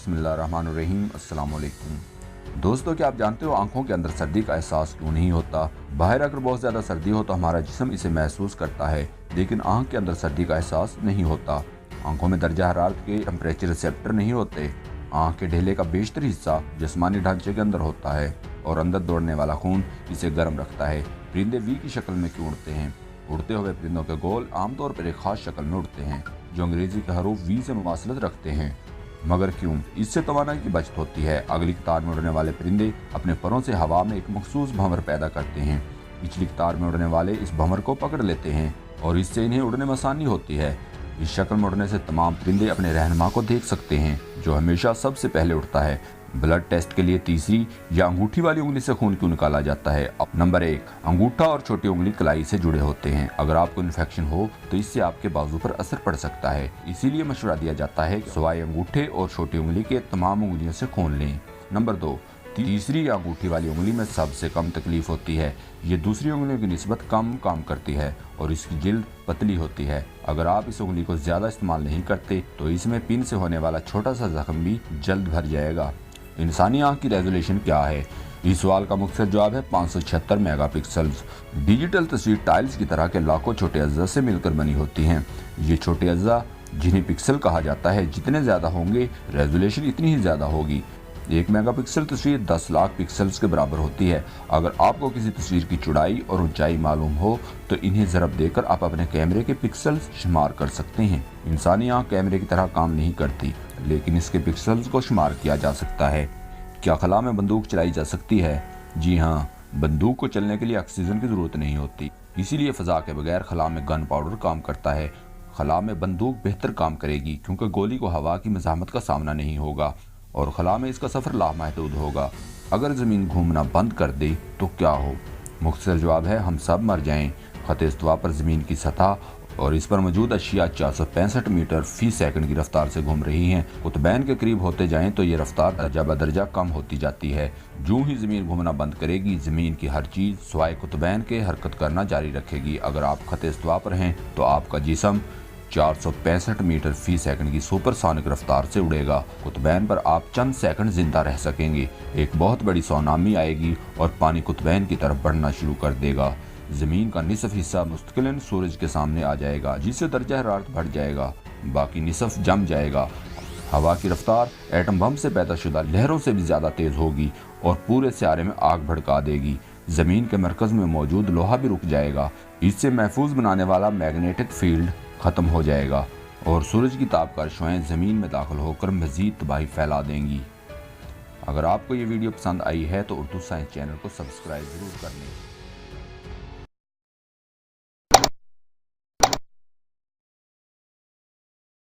बिस्मिल्लाहिर्रहमानिर्रहीम। अस्सलाम वालेकुम। दोस्तों, क्या आप जानते हो आंखों के अंदर सर्दी का एहसास क्यों नहीं होता? बाहर अगर बहुत ज़्यादा सर्दी हो तो हमारा जिस्म इसे महसूस करता है, लेकिन आंख के अंदर सर्दी का एहसास नहीं होता। आंखों में दर्जा हरारत के टेम्परेचर रिसेप्टर नहीं होते। आंख के ढेले का बेशतर हिस्सा जिस्मानी ढांचे के अंदर होता है और अंदर दौड़ने वाला खून इसे गर्म रखता है। परिंदे वी की शक्ल में क्यों उड़ते हैं? उड़ते हुए परिंदों के गोल आमतौर पर एक खास शक्ल में उड़ते हैं जो अंग्रेजी के हरूफ वी से मुमासलत रखते हैं। मगर क्यों? इससे तवानाई की बचत होती है। अगली कतार में उड़ने वाले परिंदे अपने परों से हवा में एक मखसूस भंवर पैदा करते हैं। पिछली कतार में उड़ने वाले इस भंवर को पकड़ लेते हैं और इससे इन्हें उड़ने में आसानी होती है। इस शक्ल में उड़ने से तमाम परिंदे अपने रहनुमा को देख सकते हैं जो हमेशा सबसे पहले उड़ता है। ब्लड टेस्ट के लिए तीसरी या अंगूठी वाली उंगली से खून क्यों निकाला जाता है? नंबर 1, अंगूठा और छोटी उंगली कलाई से जुड़े होते हैं। अगर आपको इन्फेक्शन हो तो इससे आपके बाजू पर असर पड़ सकता है। इसीलिए मशवरा दिया जाता है कि सिवाय अंगूठे और छोटी उंगली के तमाम उंगलियों से खून लें। नंबर 2, तीसरी या अंगूठी वाली उंगली में सबसे कम तकलीफ होती है। ये दूसरी उंगलियों की निस्बत कम काम करती है और इसकी जिल्द पतली होती है। अगर आप इस उंगली को ज्यादा इस्तेमाल नहीं करते तो इसमें पिन से होने वाला छोटा सा जख्म भी जल्द भर जाएगा। इंसानी आंख की रेजोल्यूशन क्या है? इस सवाल का मुख्तर जवाब है 576 मेगापिक्सल्स। डिजिटल तस्वीर टाइल्स की तरह के लाखों छोटे अज्जा से मिलकर बनी होती हैं। ये छोटे अज्जा जिन्हें पिक्सल कहा जाता है, जितने ज्यादा होंगे रेजोल्यूशन इतनी ही ज्यादा होगी। 1 मेगापिक्सल तस्वीर 10 लाख पिक्सल्स के बराबर होती है। अगर आपको किसी तस्वीर की चौड़ाई और ऊंचाई मालूम हो तो इन्हें ज़रब देकर आप अपने कैमरे के पिक्सल्स शुमार कर सकते हैं। इंसानी आंख कैमरे की तरह काम नहीं करती, लेकिन इसके पिक्सल्स को शुमार किया जा सकता है। क्या खला में बंदूक चलाई जा सकती है? जी हाँ, बंदूक को चलने के लिए ऑक्सीजन की जरूरत नहीं होती, इसीलिए फजा के बगैर खला में गन पाउडर काम करता है। खला में बंदूक बेहतर काम करेगी क्योंकि गोली को हवा की मज़ाहमत का सामना नहीं होगा और खला में इसका सफ़र लामहदूद होगा। अगर ज़मीन घूमना बंद कर दे तो क्या हो? मुख्तसर जवाब है, हम सब मर जाएं। ख़त इस्तवा पर ज़मीन की सतह और इस पर मौजूद अशिया 465 मीटर फी सेकंड की रफ्तार से घूम रही हैं। कुतबैन के करीब होते जाएं तो ये रफ्तार दर्जा बदर्जा कम होती जाती है। जो ही ज़मीन घूमना बंद करेगी, ज़मीन की हर चीज़ सिवाय कुतबैन के हरकत करना जारी रखेगी। अगर आप ख़त इस्तवा पर हैं तो आपका जिस्म 465 मीटर फी सेकंड की सुपरसोनिक रफ्तार से उड़ेगा। कुतबैन पर आप चंद सेकंड जिंदा रह सकेंगे। एक बहुत बड़ी सुनामी आएगी और पानी कुतबैन की तरफ बढ़ना शुरू कर देगा। जमीन का निसफ हिस्सा मुस्तकिलन सूरज के सामने आ जाएगा, जिससे दर्जा हरारत बढ़ जाएगा, बाकी निसफ जम जाएगा। हवा की रफ्तार एटम बम से पैदा शुदा लहरों से भी ज्यादा तेज होगी और पूरे सियारे में आग भड़का देगी। जमीन के मरकज में मौजूद लोहा भी रुक जाएगा। इससे महफूज बनाने वाला मैग्नेटिक फील्ड खत्म हो जाएगा और सूरज की तापकार शुआएं जमीन में दाखिल होकर मजीद तबाही फैला देंगी। अगर आपको ये वीडियो पसंद आई है तो उर्दू साइंस चैनल को सब्सक्राइब जरूर कर लें।